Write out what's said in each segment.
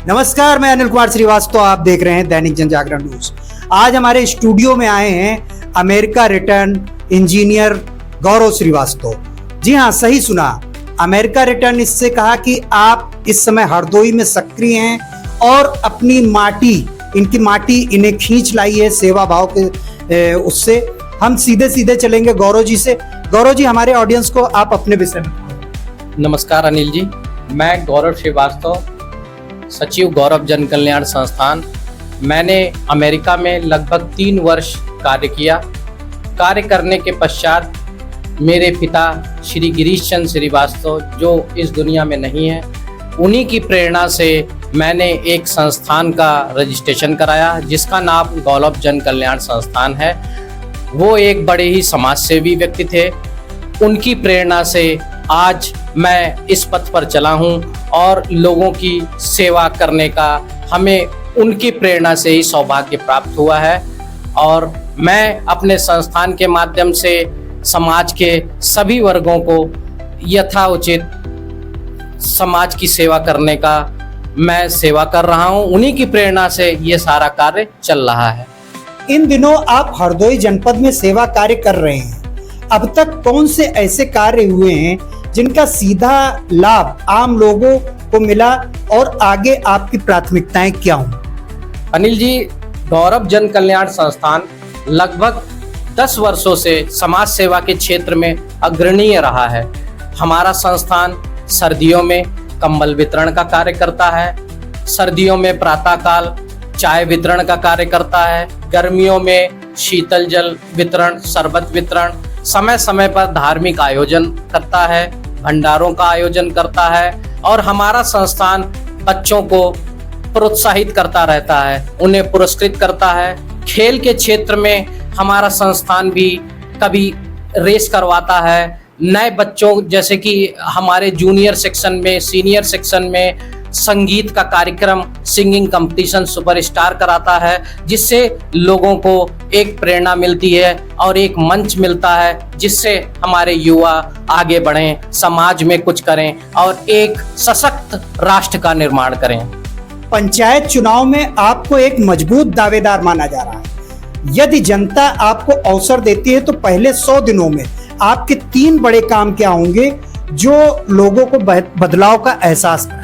नमस्कार, मैं अनिल कुमार श्रीवास्तव। आप देख रहे हैं दैनिक जनजागरण न्यूज। आज हमारे स्टूडियो में आए हैं अमेरिका रिटर्न इंजीनियर गौरव श्रीवास्तव। जी हाँ, सही सुना। अमेरिका रिटर्न इससे कहा कि आप इस समय हरदोई में सक्रिय हैं और अपनी इनकी माटी इन्हें खींच लाई है सेवा भाव के उससे। हम सीधे चलेंगे गौरव जी से। गौरव जी, हमारे ऑडियंस को आप अपने विषय में। नमस्कार अनिल जी, मैं गौरव श्रीवास्तव, सचिव गौरव जन कल्याण संस्थान। मैंने अमेरिका में लगभग 3 वर्ष कार्य किया। कार्य करने के पश्चात मेरे पिता श्री गिरीश चंद्र श्रीवास्तव, जो इस दुनिया में नहीं है, उन्हीं की प्रेरणा से मैंने एक संस्थान का रजिस्ट्रेशन कराया जिसका नाम गौरव जन कल्याण संस्थान है। वो एक बड़े ही समाज सेवी व्यक्ति थे। उनकी प्रेरणा से आज मैं इस पथ पर चला हूं और लोगों की सेवा करने का हमें उनकी प्रेरणा से ही सौभाग्य प्राप्त हुआ है। और मैं अपने संस्थान के माध्यम से समाज के सभी वर्गों को यथाउचित समाज की सेवा करने का मैं सेवा कर रहा हूं। उन्हीं की प्रेरणा से ये सारा कार्य चल रहा है। इन दिनों आप हरदोई जनपद में सेवा कार्य कर रहे हैं। अब तक कौन से ऐसे कार्य हुए हैं जिनका सीधा लाभ आम लोगों को मिला और आगे आपकी प्राथमिकताएं क्या हों? अनिल जी, गौरव जन कल्याण संस्थान लगभग 10 वर्षों से समाज सेवा के क्षेत्र में अग्रणीय रहा है। हमारा संस्थान सर्दियों में कंबल वितरण का कार्य करता है, सर्दियों में प्रातःकाल चाय वितरण का कार्य करता है, गर्मियों में शीतल जल वितरण, शरबत वितरण, समय समय पर धार्मिक आयोजन करता है, भंडारों का आयोजन करता है। और हमारा संस्थान बच्चों को प्रोत्साहित करता रहता है, उन्हें पुरस्कृत करता है। खेल के क्षेत्र में हमारा संस्थान भी कभी रेस करवाता है। नए बच्चों, जैसे कि हमारे जूनियर सेक्शन में, सीनियर सेक्शन में संगीत का कार्यक्रम, सिंगिंग कंपटीशन सुपरस्टार कराता है, जिससे लोगों को एक प्रेरणा मिलती है और एक मंच मिलता है जिससे हमारे युवा आगे बढ़ें, समाज में कुछ करें और एक सशक्त राष्ट्र का निर्माण करें। पंचायत चुनाव में आपको एक मजबूत दावेदार माना जा रहा है। यदि जनता आपको अवसर देती है तो पहले 100 दिनों में आपके 3 बड़े काम क्या होंगे जो लोगों को बदलाव का एहसास कराएं?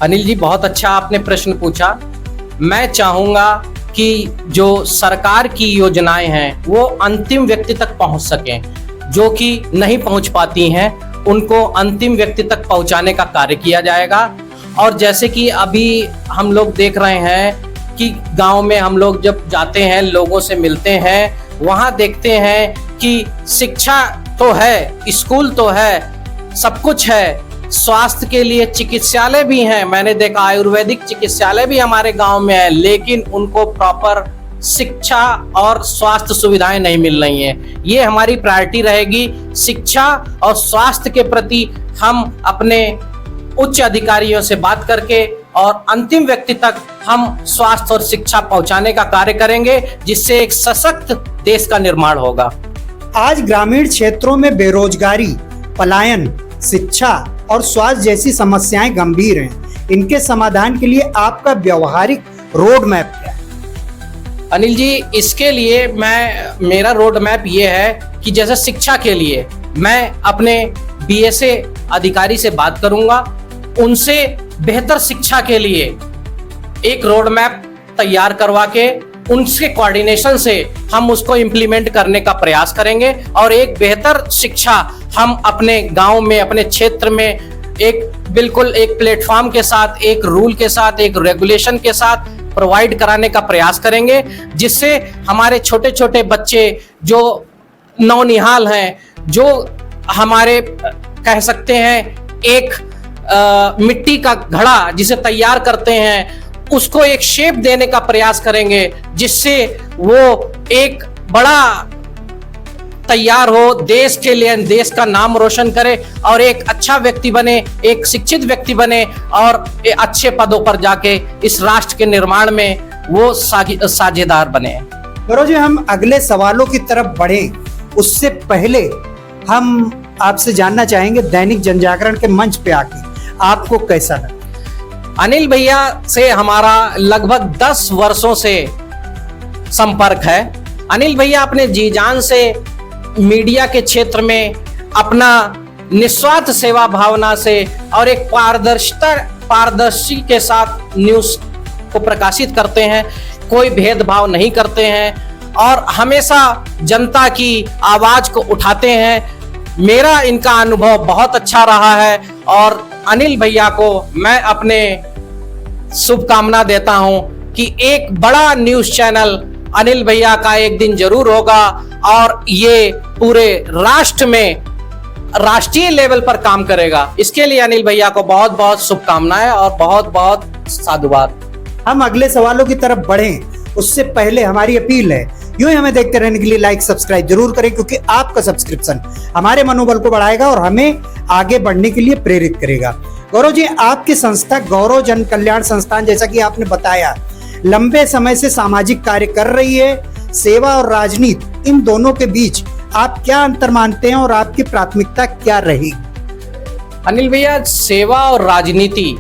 अनिल जी, बहुत अच्छा आपने प्रश्न पूछा। मैं चाहूँगा कि जो सरकार की योजनाएं हैं वो अंतिम व्यक्ति तक पहुँच सकें। जो कि नहीं पहुँच पाती हैं उनको अंतिम व्यक्ति तक पहुँचाने का कार्य किया जाएगा। और जैसे कि अभी हम लोग देख रहे हैं कि गांव में हम लोग जब जाते हैं, लोगों से मिलते हैं, वहाँ देखते हैं कि शिक्षा तो है, स्कूल तो है, सब कुछ है, स्वास्थ्य के लिए चिकित्सालय भी हैं। मैंने देखा आयुर्वेदिक चिकित्सालय भी हमारे गांव में है, लेकिन उनको प्रॉपर शिक्षा और स्वास्थ्य सुविधाएं नहीं मिल रही हैं। ये हमारी प्रायोरिटी रहेगी। शिक्षा और स्वास्थ्य के प्रति हम अपने उच्च अधिकारियों से बात करके और अंतिम व्यक्ति तक हम स्वास्थ्य और शिक्षा पहुंचाने का कार्य करेंगे, जिससे एक सशक्त देश का निर्माण होगा। आज ग्रामीण क्षेत्रों में बेरोजगारी, पलायन, शिक्षा और स्वास्थ्य जैसी समस्याएं गंभीर हैं। इनके समाधान के लिए आपका व्यवहारिक रोड मैप क्या है? अनिल जी, इसके लिए मेरा रोड मैप ये है कि जैसे शिक्षा के लिए मैं अपने BSA अधिकारी से बात करूंगा, उनसे बेहतर शिक्षा के लिए एक रोड मैप तैयार करवा के उनके कोऑर्डिनेशन से हम उसको इम्प्लीमेंट करने का प्रयास करेंगे और एक बेहतर शिक्षा हम अपने गांव में, अपने क्षेत्र में बिल्कुल एक प्लेटफॉर्म के साथ, एक रूल के साथ, एक रेगुलेशन के साथ प्रोवाइड कराने का प्रयास करेंगे, जिससे हमारे छोटे छोटे बच्चे जो नौनिहाल हैं, जो हमारे कह सकते हैं एक मिट्टी का घड़ा जिसे तैयार करते हैं, उसको एक शेप देने का प्रयास करेंगे, जिससे वो एक बड़ा तैयार हो, देश के लिए, देश का नाम रोशन करे और एक अच्छा व्यक्ति बने, एक शिक्षित व्यक्ति बने और अच्छे पदों पर जाके इस राष्ट्र के निर्माण में वो साझेदार बने। गौरव जी, हम अगले सवालों की तरफ बढ़े उससे पहले हम आपसे जानना चाहेंगे दैनिक जनजागरण के मंच पे आके आपको कैसा लगा? अनिल भैया से हमारा लगभग 10 वर्षों से संपर्क है। अनिल भैया अपने जी जान से मीडिया के क्षेत्र में अपना निस्वार्थ सेवा भावना से और एक पारदर्शी के साथ न्यूज़ को प्रकाशित करते हैं, कोई भेदभाव नहीं करते हैं और हमेशा जनता की आवाज को उठाते हैं। मेरा इनका अनुभव बहुत अच्छा रहा है और अनिल भैया को मैं अपने शुभकामना देता हूं कि एक बड़ा न्यूज़ चैनल अनिल भैया का एक दिन जरूर होगा और ये पूरे राष्ट्र में राष्ट्रीय लेवल पर काम करेगा। इसके लिए अनिल भैया को बहुत बहुत शुभकामनाएं और बहुत बहुत साधुवाद। हम अगले सवालों की तरफ बढ़ें उससे पहले हमारी अपील है, यूं ही हमें देखते रहने के लिए लाइक सब्सक्राइब जरूर करें, क्योंकि आपका सब्सक्रिप्शन हमारे मनोबल को बढ़ाएगा और हमें आगे बढ़ने के लिए प्रेरित करेगा। गौरव जी, आपकी संस्था गौरव जन कल्याण संस्थान, जैसा कि आपने बताया, लंबे समय से सामाजिक कार्य कर रही है। सेवा और राजनीति, इन दोनों के बीच आप क्या अंतर मानते हैं और आपकी प्राथमिकता क्या रहेगी? अनिल भैया, सेवा और राजनीति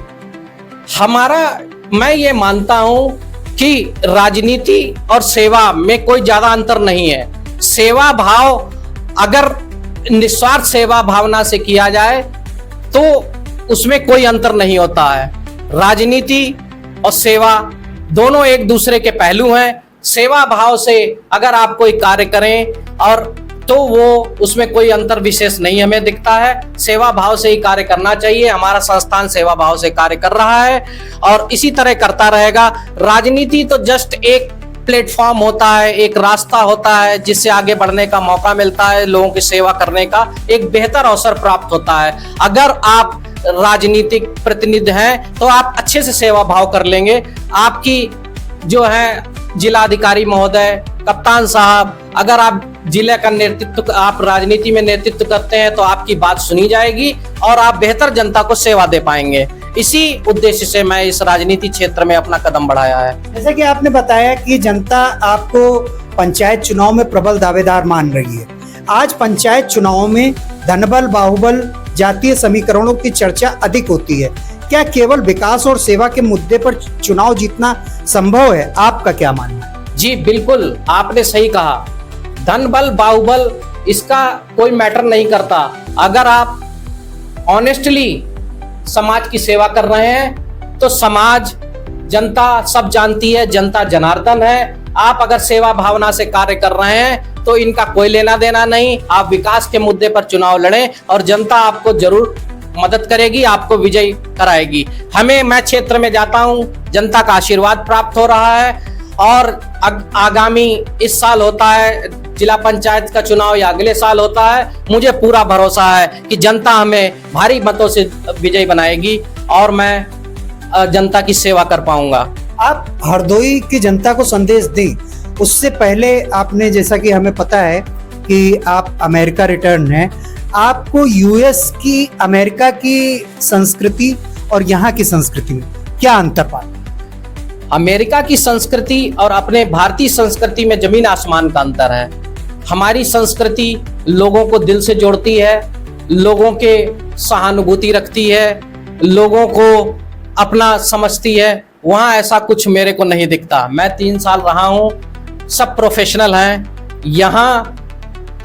मैं ये मानता हूं कि राजनीति और सेवा में कोई ज्यादा अंतर नहीं है। सेवा भाव अगर निस्वार्थ सेवा भावना से किया जाए तो उसमें कोई अंतर नहीं होता है। राजनीति और सेवा दोनों एक दूसरे के पहलू हैं। सेवा भाव से अगर आप कोई कार्य करें और तो वो उसमें कोई अंतर विशेष नहीं हमें दिखता है। सेवा भाव से ही कार्य करना चाहिए। हमारा संस्थान सेवा भाव से कार्य कर रहा है और इसी तरह करता रहेगा। राजनीति तो जस्ट एक प्लेटफॉर्म होता है, एक रास्ता होता है जिससे आगे बढ़ने का मौका मिलता है, लोगों की सेवा करने का एक बेहतर अवसर प्राप्त होता है। अगर आप राजनीतिक प्रतिनिधि हैं तो आप अच्छे से सेवा भाव कर लेंगे। आपकी जो है जिलाधिकारी महोदय, कप्तान साहब, अगर आप जिले का नेतृत्व, आप राजनीति में नेतृत्व करते हैं तो आपकी बात सुनी जाएगी और आप बेहतर जनता को सेवा दे पाएंगे। इसी उद्देश्य से मैं इस राजनीति क्षेत्र में अपना कदम बढ़ाया है। जैसा कि आपने बताया कि जनता आपको पंचायत चुनाव में प्रबल दावेदार मान रही है। आज पंचायत चुनाव में धनबल बाहुबल जातीय समीकरणों की चर्चा अधिक होती है। क्या केवल विकास और सेवा के मुद्दे पर चुनाव जीतना संभव है? आपका क्या मानना है? जी बिल्कुल, आपने सही कहा। धन बल बाहुबल इसका कोई मैटर नहीं करता। अगर आप ऑनेस्टली समाज की सेवा कर रहे हैं तो समाज, जनता सब जानती है, जनता जनार्दन है। आप अगर सेवा भावना से कार्य कर रहे हैं तो इनका कोई लेना देना नहीं। आप विकास के मुद्दे पर चुनाव लड़ें और जनता आपको जरूर मदद करेगी, आपको विजयी कराएगी। मैं क्षेत्र में जाता हूं, जनता का आशीर्वाद प्राप्त हो रहा है और आगामी इस साल होता है जिला पंचायत का चुनाव या अगले साल होता है, मुझे पूरा भरोसा है कि जनता हमें भारी मतों से विजयी बनाएगी और मैं जनता की सेवा कर पाऊंगा। आप हरदोई की जनता को संदेश दें उससे पहले आपने, जैसा कि हमें पता है कि आप अमेरिका रिटर्न हैं, आपको यूएस की, अमेरिका की संस्कृति और यहाँ की संस्कृति में क्या अंतर पाते? अमेरिका की संस्कृति और अपने भारतीय संस्कृति में जमीन आसमान का अंतर है। हमारी संस्कृति लोगों को दिल से जोड़ती है, लोगों के सहानुभूति रखती है, लोगों को अपना समझती है। वहाँ ऐसा कुछ मेरे को नहीं दिखता। मैं 3 साल रहा हूँ, सब प्रोफेशनल हैं। यहाँ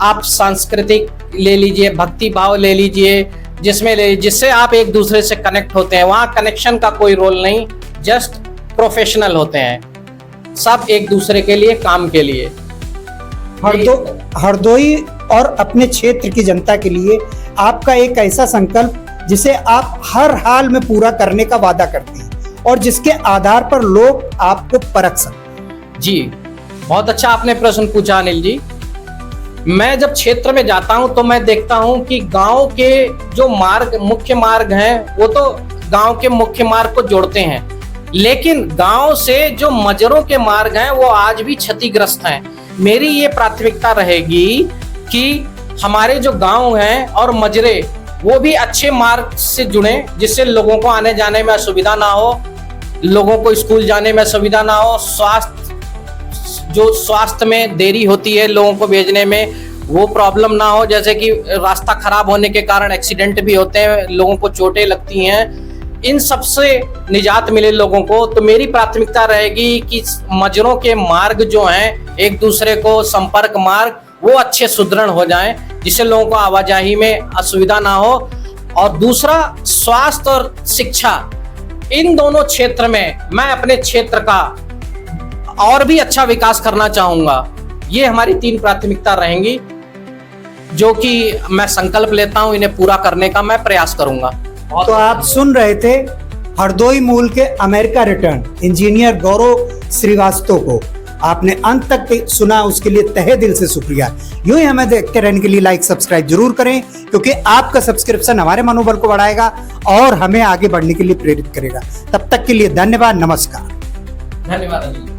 आप सांस्कृतिक ले लीजिए, भक्ति भाव ले लीजिए, जिससे आप एक दूसरे से कनेक्ट होते हैं। वहाँ कनेक्शन का कोई रोल नहीं, जस्ट प्रोफेशनल होते हैं, सब एक दूसरे के लिए, काम के लिए। हरदोई और अपने क्षेत्र की जनता के लिए आपका एक ऐसा संकल्प जिसे आप हर हाल में पूरा करने का वादा करते हैं और जिसके आधार पर लोग आपको परख सकते। जी, बहुत अच्छा आपने प्रश्न पूछा अनिल जी। मैं जब क्षेत्र में जाता हूं तो मैं देखता हूं कि गांव के जो मुख्य मार्ग हैं वो तो गांव के मुख्य मार्ग को जोड़ते हैं, लेकिन गांव से जो मजरों के मार्ग हैं वो आज भी क्षतिग्रस्त हैं। मेरी ये प्राथमिकता रहेगी कि हमारे जो गांव हैं और मजरे वो भी अच्छे मार्ग से जुड़े, जिससे लोगों को आने जाने में असुविधा ना हो, लोगों को स्कूल जाने में असुविधा ना हो, स्वास्थ्य में देरी होती है लोगों को भेजने में, वो प्रॉब्लम ना हो। जैसे कि रास्ता खराब होने के कारण एक्सीडेंट भी होते हैं, लोगों को चोटें लगती हैं। इन सब से निजात मिले लोगों को, तो मेरी प्राथमिकता रहेगी कि मजरों के मार्ग जो हैं, एक दूसरे को संपर्क मार्ग, वो अच्छे सुदृढ़ हो जाएं, जिससे लोगों को आवाजाही में असुविधा ना हो। और दूसरा, स्वास्थ्य और शिक्षा, इन दोनों क्षेत्र में मैं अपने क्षेत्र का और भी अच्छा विकास करना चाहूंगा। ये हमारी 3 प्राथमिकता रहेंगी, जो कि मैं संकल्प लेता हूं, इन्हें पूरा करने का मैं प्रयास करूंगा। तो आप सुन रहे थे हरदोई मूल के अमेरिका रिटर्न इंजीनियर गौरव श्रीवास्तव को। आपने अंत तक सुना, उसके लिए तहे दिल से शुक्रिया। यूं ही हमें देखते रहने के लिए लाइक सब्सक्राइब जरूर करें, क्योंकि आपका सब्सक्रिप्शन हमारे मनोबल को बढ़ाएगा और हमें आगे बढ़ने के लिए प्रेरित करेगा। तब तक के लिए धन्यवाद, नमस्कार। धन्यवाद।